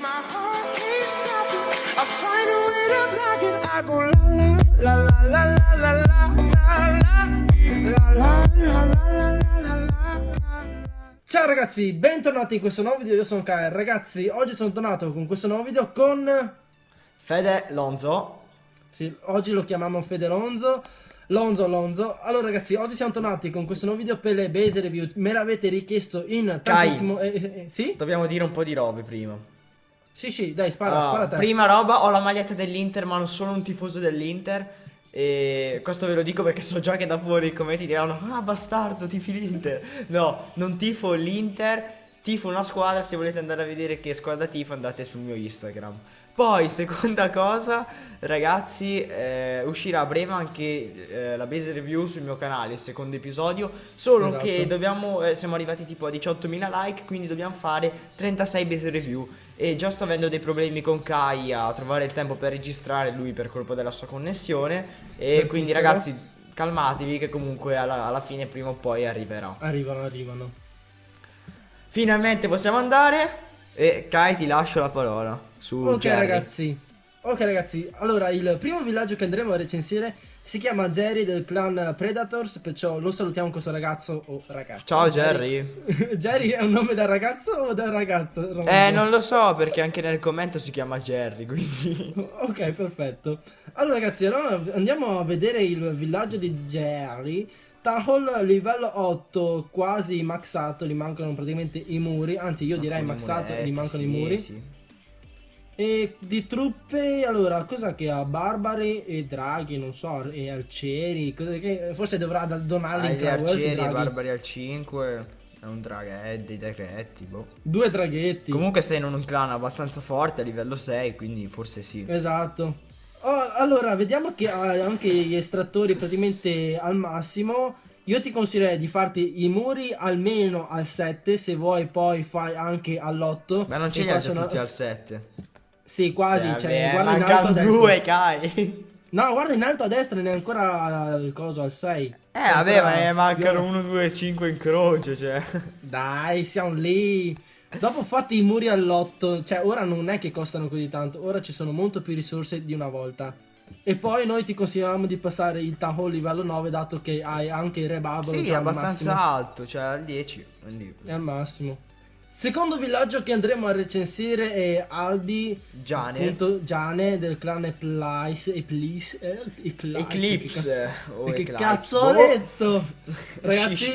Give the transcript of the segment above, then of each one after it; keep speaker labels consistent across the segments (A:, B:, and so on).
A: my heart can't stop it. I find a way to block it. I go la la la la la la la la la la la la la.
B: Ciao ragazzi, bentornati in questo nuovo video, io sono Kai. Ragazzi, oggi sono tornato con questo nuovo video con
C: Fede Lonzo.
B: Sì, oggi lo chiamiamo Fede Lonzo. Lonzo. Allora ragazzi, oggi siamo tornati con questo nuovo video per le base review. Me l'avete richiesto in tantissimo. Sì?
C: Dobbiamo dire un po' di robe prima.
B: Sì, dai, spara te.
C: Prima roba, ho la maglietta dell'Inter, ma non sono un tifoso dell'Inter. E questo ve lo dico perché so già che dopo nei commenti diranno: ah, bastardo, tifi l'Inter. No, non tifo l'Inter, tifo una squadra. Se volete andare a vedere che squadra tifo, andate sul mio Instagram. Poi, seconda cosa, ragazzi, uscirà a breve anche la base review sul mio canale, il secondo episodio. Solo
B: Esatto.
C: che siamo arrivati tipo a 18.000 like, quindi dobbiamo fare 36 base review. E già sto avendo dei problemi con Kai a trovare il tempo per registrare, lui per colpa della sua connessione. E quindi ragazzi, calmatevi che comunque alla fine prima o poi arriverà.
B: Arrivano.
C: Finalmente possiamo andare. E Kai, ti lascio la parola su
B: Ok
C: Jerry.
B: ragazzi, allora il primo villaggio che andremo a recensire si chiama Jerry del clan Predators, perciò lo salutiamo questo ragazzo o ragazza.
C: Ciao Jerry.
B: Jerry è un nome da ragazzo o da ragazza?
C: Non lo so perché anche nel commento si chiama Jerry, quindi
B: Ok, perfetto. Allora ragazzi, allora andiamo a vedere il villaggio di Jerry. Town Hall livello 8, quasi maxato, gli mancano praticamente i muri, anzi io direi maxato, gli mancano i muri.
C: Sì.
B: E di truppe, allora, cosa che ha? Barbari e draghi, non so, e arcieri, forse dovrà donarli in
C: Gli
B: Clan Wars, i
C: arcieri,
B: draghi.
C: barbari al 5. È un draghetto, dei draghetti, boh.
B: 2 draghetti.
C: Comunque sei in un clan abbastanza forte a livello 6, quindi forse sì.
B: Esatto. Oh, allora, vediamo che ha anche gli estrattori praticamente al massimo. Io ti consiglierei di farti i muri almeno al 7, se vuoi poi fai anche all'8.
C: Ma non ce li ha già tutti al 7.
B: Sì, quasi, cioè,
C: Vabbè,
B: guarda in alto a
C: mancano
B: destra.
C: 2, Kai.
B: No, guarda in alto a destra, ne è ancora il coso al 6.
C: Vabbè, ma ne mancano 1, 2, 5 in croce, cioè.
B: Dai, siamo lì. Dopo fatti i muri all'8, cioè ora non è che costano così tanto, ora ci sono molto più risorse di una volta. E poi noi ti consigliamo di passare il Town Hall livello 9, dato che hai anche il Re Bubble.
C: Sì,
B: già al
C: abbastanza
B: massimo.
C: alto, cioè al 10.
B: È al massimo. Secondo villaggio che andremo a recensire è Albi Giane del clan
C: Eclipse.
B: Che
C: Eclipse.
B: cazzo ho
C: Boh.
B: detto? Ragazzi,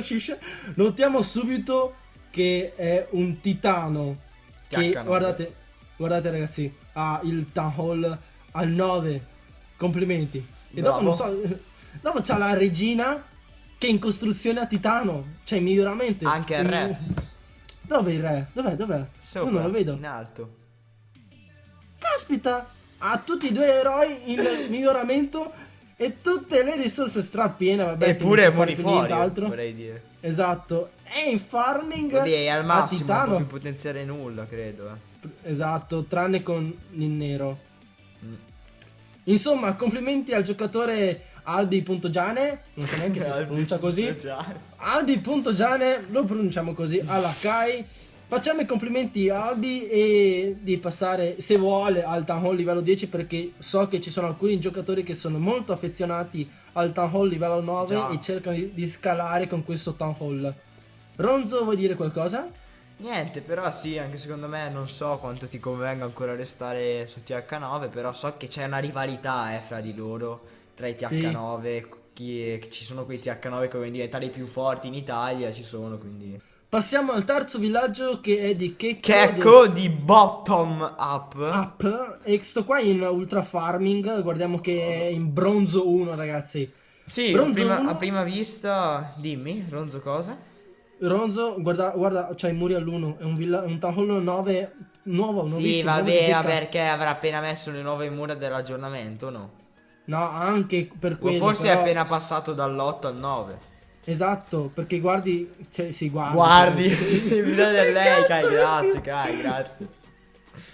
C: Shish.
B: notiamo subito che è un titano. Che
C: H9.
B: guardate ragazzi, ha il Town Hall al 9. Complimenti. E dopo
C: Bravo.
B: non so, dopo c'ha la regina che è in costruzione a titano, cioè miglioramento.
C: Anche il re.
B: Dove il re? Dov'è?
C: Sopra,
B: Io non lo vedo.
C: in alto.
B: Caspita, ha tutti i due eroi in miglioramento e tutte le risorse strapiene, vabbè.
C: Eppure è
B: che non può fare più
C: fuori,
B: nient'altro.
C: vorrei dire.
B: Esatto, è in farming
C: Quindi è al
B: a
C: massimo, non può
B: titano.
C: più potenziare nulla, credo.
B: Esatto, tranne con il nero.
C: Mm.
B: Insomma, complimenti al giocatore Albi.Giane, non so neanche se si pronuncia così. Albi.Giane, lo pronunciamo così, alla Kai. Facciamo i complimenti a Albi e di passare, se vuole, al Town Hall livello 10, perché so che ci sono alcuni giocatori che sono molto affezionati al Town Hall livello 9
C: Già.
B: e cercano di scalare con questo Town Hall. Ronzo, vuoi dire qualcosa?
C: Niente, però sì, anche secondo me non so quanto ti convenga ancora restare su TH9, però so che c'è una rivalità fra di loro, tra i TH9, ci sono quei TH9 che vogliono diventare i più forti in Italia, ci sono, quindi...
B: Passiamo al terzo villaggio che è di
C: Checco di Bottom Up.
B: Up, e sto qua in ultra farming, guardiamo che è in bronzo 1 ragazzi.
C: Sì,
B: Bronzo 1.
C: a prima vista, dimmi, Ronzo cosa?
B: Ronzo, guarda, c'ha i muri all'1, è un Town Hall 9 nuovo,
C: Sì,
B: nuovissimo. nuovo di
C: vabbè,
B: zecca.
C: perché avrà appena messo le nuove mura dell'aggiornamento, no?
B: No, anche per
C: O
B: quello.
C: forse
B: però...
C: è appena passato dall'8 al 9.
B: Esatto, perché guardi, cioè, si guarda.
C: Guardi, mi dai lei, Kai,
B: Cazzo,
C: grazie, Kai, grazie.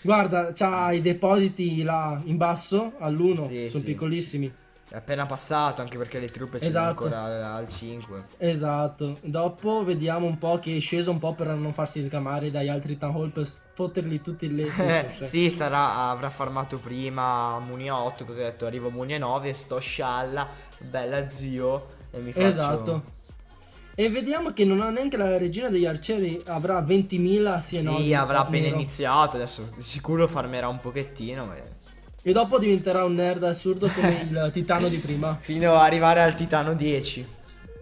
B: Guarda, c'ha i depositi là in basso all'1,
C: Sì,
B: sono
C: sì.
B: piccolissimi.
C: È appena passato, anche perché le truppe ci sono
B: Esatto.
C: ancora al 5.
B: Esatto. Dopo vediamo un po' che è sceso un po' per non farsi sgamare dagli altri Town Hall per fotterli tutti le risorse.
C: Sì, avrà farmato prima Muni a 8, così ho detto arrivo Muni a 9, sto scialla, bella zio, e mi faccio...
B: Esatto. E vediamo che non ha neanche la regina degli arcieri, avrà 20.000 sì e no.
C: Sì,
B: di
C: avrà appena
B: nero.
C: iniziato, adesso di sicuro farmerà un pochettino,
B: E dopo diventerà un nerd assurdo come il titano di prima.
C: fino ad arrivare al Titano 10.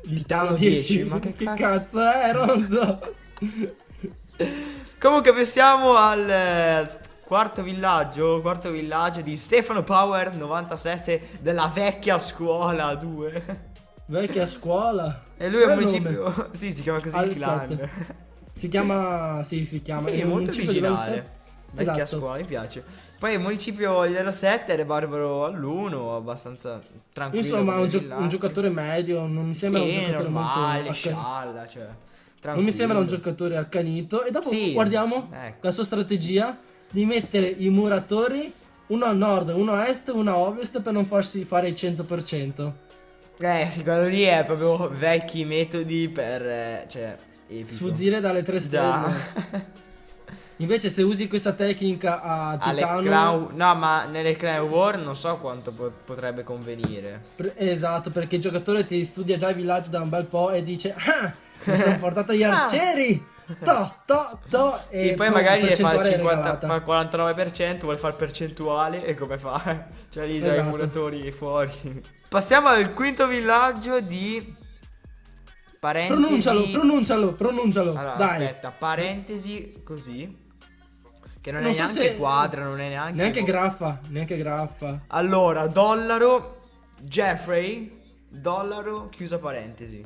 B: Il
C: Titano 10, ma che
B: cazzo è, Ronzo?
C: Comunque passiamo al quarto villaggio di Stefano Power 97 della vecchia scuola 2.
B: Vecchia scuola.
C: E lui è un
B: Bel
C: municipio.
B: nome.
C: Sì, si chiama così
B: Al
C: il clan.
B: 7. Si chiama. Sì, si chiama.
C: Sì,
B: è
C: è
B: un
C: molto
B: municipio livello
C: originale.
B: 7.
C: Vecchia
B: Esatto.
C: scuola, mi piace. Poi il municipio livello 7 Re Barbaro all'1, abbastanza tranquillo.
B: Insomma,
C: come
B: un
C: villaggio.
B: giocatore medio. Non mi sembra un
C: Sì,
B: giocatore
C: normale,
B: molto.
C: scialla, cioè.
B: Non mi sembra un
C: tranquillo.
B: giocatore accanito. E dopo
C: Sì,
B: guardiamo
C: ecco.
B: la sua strategia di mettere i muratori uno a nord, uno a est, uno a ovest per non farsi fare il 100%.
C: Sì, quello lì è proprio vecchi metodi per, cioè, epico.
B: Sfuggire dalle 3
C: Già.
B: stelle. Invece se usi questa tecnica a
C: Alle
B: Titano.
C: no, ma nelle Clan War non so quanto potrebbe convenire.
B: Esatto, perché il giocatore ti studia già i villaggi da un bel po' e dice: ah, mi sono portato gli arcieri! To!
C: Sì,
B: E
C: poi
B: boom,
C: magari fa il
B: percentuale
C: 50,
B: regalata.
C: fa il 49%, vuole fare il percentuale e come fa? Cioè lì già i
B: Esatto.
C: muratori fuori. Passiamo al quinto villaggio di parentesi.
B: Pronuncialo.
C: Allora,
B: Dai.
C: aspetta, parentesi così. Che non,
B: Non
C: è
B: so
C: neanche
B: se-
C: quadra, non è neanche
B: Neanche graffa.
C: Allora, dollaro Jeffrey, dollaro chiusa parentesi.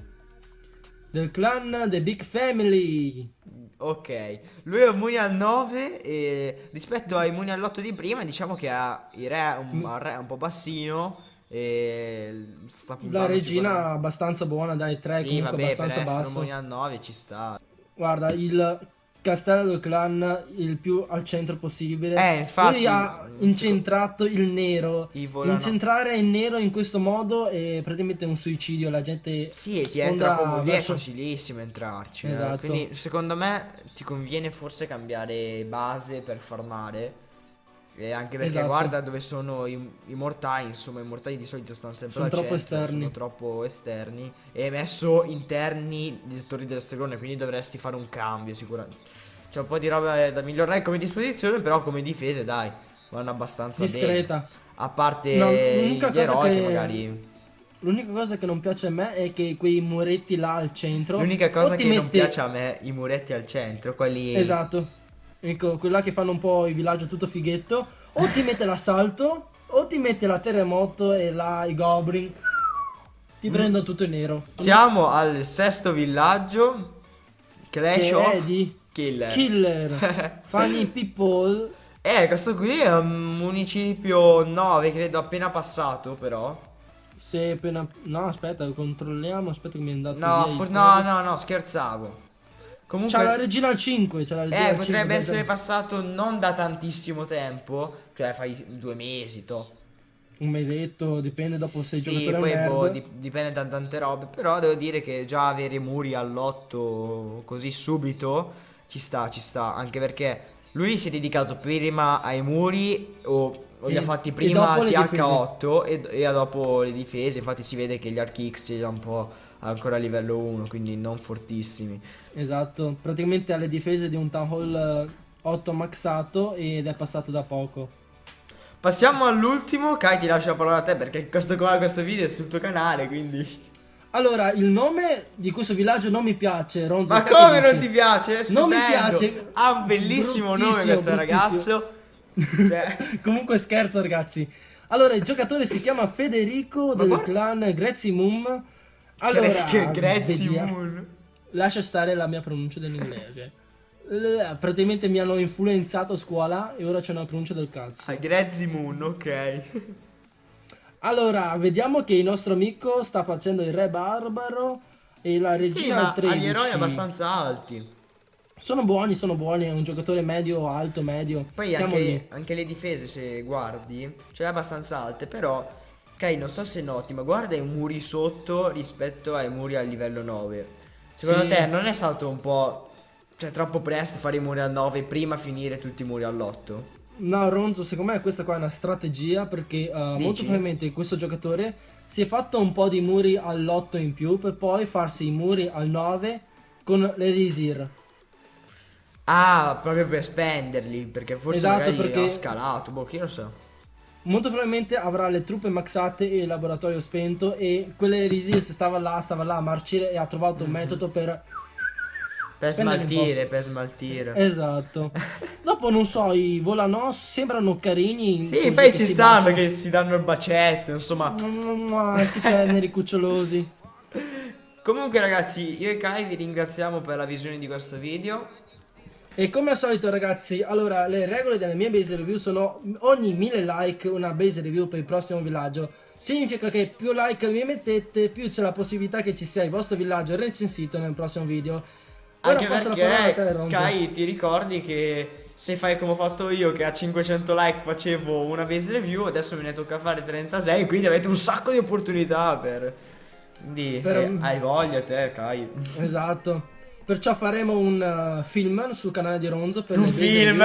B: Del clan The Big Family.
C: Ok, lui è immune al 9 e rispetto ai immuni all'8 di prima diciamo che ha il re al re un po' bassino e sta puntando
B: La regina
C: sicuramente-
B: abbastanza buona, dai, 3
C: Sì,
B: comunque
C: vabbè, per
B: abbastanza
C: essere
B: basso.
C: immuni al 9 ci sta.
B: Guarda, il castello del clan il più al centro possibile.
C: Infatti,
B: Lui ha incentrato il nero.
C: I volano-
B: Incentrare il nero in questo modo è praticamente un suicidio. La gente
C: Sì, ti
B: sfonda
C: entra proprio lì, è
B: verso-
C: facilissimo entrarci.
B: Esatto.
C: Quindi secondo me ti conviene forse cambiare base per farmare. E anche perché
B: Esatto.
C: guarda dove sono i mortai, insomma i mortai di solito stanno sempre
B: Sono
C: al
B: troppo
C: centro,
B: esterni.
C: sono troppo esterni. E hai messo interni di torri del stregone, quindi dovresti fare un cambio sicuramente. C'è un po' di roba da migliorare come disposizione, però come difese dai, vanno abbastanza bene.
B: discreta.
C: A parte
B: No,
C: gli
B: l'unica cosa
C: eroi che
B: che-
C: magari...
B: L'unica cosa che non piace a me è che quei muretti là al centro.
C: L'unica cosa
B: o ti
C: che non
B: mette-
C: piace a me, i muretti al centro, quelli...
B: Esatto. Ecco, quella che fanno un po' il villaggio tutto fighetto. O ti mette l'assalto, o ti mette la terremoto e là i goblin. Ti prendono tutto in nero.
C: Siamo al sesto villaggio, Clash
B: Che
C: of
B: è di
C: Killer.
B: Killer. Funny people.
C: Questo qui è un municipio 9, credo appena passato però.
B: Se appena. No, aspetta, controlliamo. Aspetta che mi è andato.
C: No,
B: via il
C: no,
B: coso.
C: scherzavo.
B: C'ha la
C: Comunque,
B: regina al 5. C'ha la regina al 5,
C: potrebbe essere
B: guarda.
C: passato non da tantissimo tempo, cioè fai 2 mesi, to.
B: Un mesetto, dipende dopo se il
C: Sì,
B: giocatore
C: poi
B: è un
C: boh,
B: nerd.
C: dipende da tante robe. Però devo dire che già avere muri all'8 così subito ci sta, ci sta. Anche perché lui si è dedicato prima ai muri o li ha fatti
B: e
C: prima
B: dopo
C: al
B: le
C: TH8 e dopo le difese. Infatti si vede che gli Archix ce li ha un po' ancora a livello 1, quindi non fortissimi.
B: Esatto, praticamente ha le difese di un Town Hall 8 maxato ed è passato da poco.
C: Passiamo all'ultimo. Kai, ti lascio la parola a te perché questo video è sul tuo canale, quindi...
B: Allora, il nome di questo villaggio non mi piace, Ronzo.
C: Ma
B: te
C: come
B: che
C: non
B: dici?
C: ti piace? È
B: Non mi
C: stupendo.
B: piace.
C: Ha un bellissimo nome
B: Bruttissimo,
C: questo
B: bruttissimo.
C: ragazzo. Cioè,
B: Comunque scherzo, ragazzi. Allora, il giocatore si chiama Federico
C: Ma
B: del
C: guarda-
B: clan Grezimum. Allora,
C: che Grezzi
B: vediamo.
C: Moon.
B: Lascia stare la mia pronuncia dell'inglese. Praticamente mi hanno influenzato a scuola e ora c'è una pronuncia del cazzo.
C: Grezzi Moon, ok.
B: Allora, vediamo che il nostro amico sta facendo il re barbaro e la
C: Sì,
B: regina
C: ma
B: al 13.
C: ha gli eroi abbastanza alti.
B: Sono buoni, è un giocatore medio, alto, medio.
C: Poi
B: Siamo lì.
C: anche le difese, se guardi, ce le ha abbastanza alte, però Kai, non so se noti, ma guarda i muri sotto rispetto ai muri al livello 9. Secondo
B: Sì.
C: te non è stato un po', cioè troppo presto fare i muri al 9 prima finire tutti i muri all'8?
B: No, Ronzo, secondo me questa qua è una strategia perché molto probabilmente questo giocatore si è fatto un po' di muri all'8 in più per poi farsi i muri al 9 con l'Elisir.
C: Ah, proprio per spenderli, perché forse
B: Esatto,
C: magari
B: perché-
C: ha scalato, boh, chi lo sa.
B: Molto probabilmente avrà le truppe maxate e il laboratorio spento e quell'Elisir stava là a marcire e ha trovato un metodo per...
C: Per
B: Spenderli un
C: smaltire, per smaltire.
B: Esatto. Dopo non so, i Volanos sembrano carini.
C: Sì,
B: così
C: poi
B: che
C: ci
B: si
C: stanno
B: baciano.
C: che si danno il bacetto, insomma.
B: Che teneri cucciolosi.
C: Comunque ragazzi, io e Kai vi ringraziamo per la visione di questo video.
B: E come al solito ragazzi, allora le regole delle mie base review sono ogni 1000 like una base review per il prossimo villaggio. Significa che più like vi mettete, più c'è la possibilità che ci sia il vostro villaggio recensito nel prossimo video. Ora
C: Anche
B: passo la parola a te,
C: perché,
B: Ronzo.
C: Kai, ti ricordi che se fai come ho fatto io, che a 500 like facevo una base review, adesso me ne tocca fare 36, quindi avete un sacco di opportunità per... Quindi hai voglia te, Kai.
B: Esatto. Perciò faremo un film sul canale di Ronzo per
C: Un
B: le base
C: film.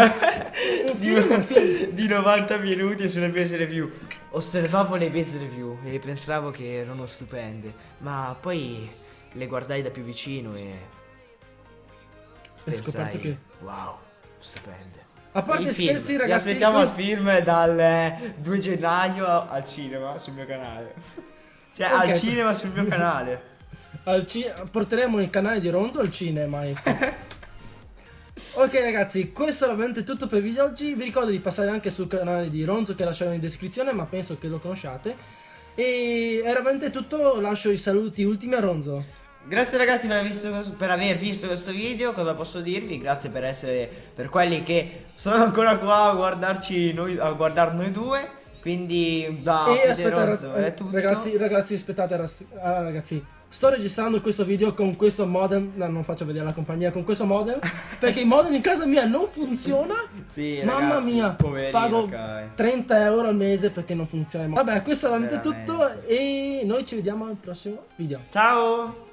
B: review. Un film.
C: Di 90 minuti sulle base review. Osservavo le base review e pensavo che erano stupende, ma poi le guardai da più vicino e
B: Ho scoperto che...
C: wow, stupende.
B: A parte
C: Il film.
B: scherzi
C: Vi
B: ragazzi,
C: aspettiamo al film dal 2 gennaio al cinema sul mio canale. Cioè
B: Ok.
C: al cinema sul mio canale.
B: porteremo il canale di Ronzo al cinema, ecco. Ok ragazzi, questo era veramente tutto per il video oggi. Vi ricordo di passare anche sul canale di Ronzo che lascerò in descrizione, ma penso che lo conosciate. E era veramente tutto, lascio i saluti ultimi a Ronzo.
C: Grazie ragazzi per aver visto questo video. Cosa posso dirvi? Grazie per quelli che sono ancora qua a guardarci noi, a guardar noi due. Quindi da
B: E
C: Federozzo è tutto.
B: ragazzi, aspettate, ragazzi. Sto registrando questo video con questo modem. No, non faccio vedere la compagnia con questo modem. Perché il modem in casa mia non funziona.
C: Sì,
B: Mamma
C: ragazzi,
B: mia,
C: poverino,
B: pago
C: Kai.
B: 30 euro al mese perché non funziona il modem. Vabbè, questo è veramente
C: Veramente.
B: tutto. E noi ci vediamo al prossimo video.
C: Ciao.